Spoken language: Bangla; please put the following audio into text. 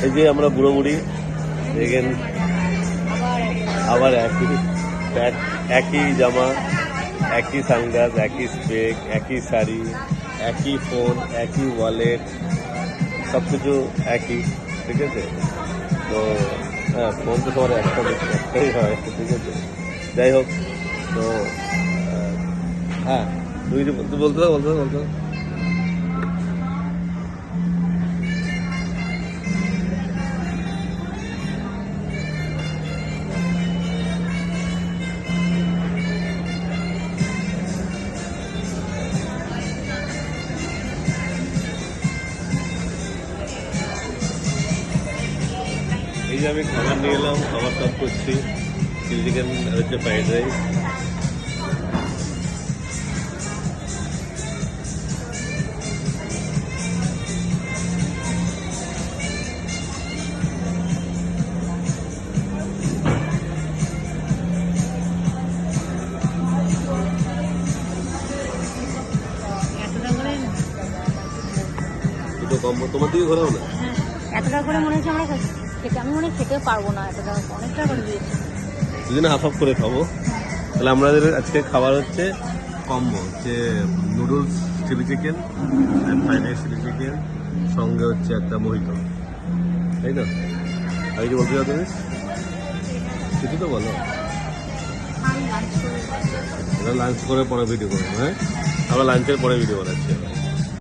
এই যে আমরা বুড়ো বুড়ি দেখেন, আবার একই জামা, একই সানগ্লাস, একই স্পেক, একই শাড়ি, একই ফোন, একই ওয়ালেট, সব কিছু একই। ঠিক আছে, তো হ্যাঁ, ফোন তো তোমার একটাই হয়। ঠিক আছে, যাই হোক, তো হ্যাঁ, তুমি বলতে বলতে এই যে আমি খাবার নিয়ে এলাম, খাবার সার্ভ করছি, চিলি চিকেন হচ্ছে ফ্রাইড রাইস। দুটো কম্বো তোমার দিকে ঘোরাও না। এত টাকা করে মনে হচ্ছে আমরা খেতে, আমি মনে হয় খেতে পারবো না, এত টাকা অনেক টাকা করে দিয়েছে। দুজনে হাফ হাফ করে খাবো। তাহলে আমাদের আজকে খাবার হচ্ছে কম্বো, হচ্ছে noodles chilli chicken, fried rice chilli chicken, সঙ্গে হচ্ছে একটা মোহিতো, তাই তো? আর কি বলতে চাও তুমি? কিছু তো বলো। লাঞ্চ করে পরে ভিডিও করবো। হ্যাঁ, আমরা লাঞ্চের পরে ভিডিও বানাচ্ছি।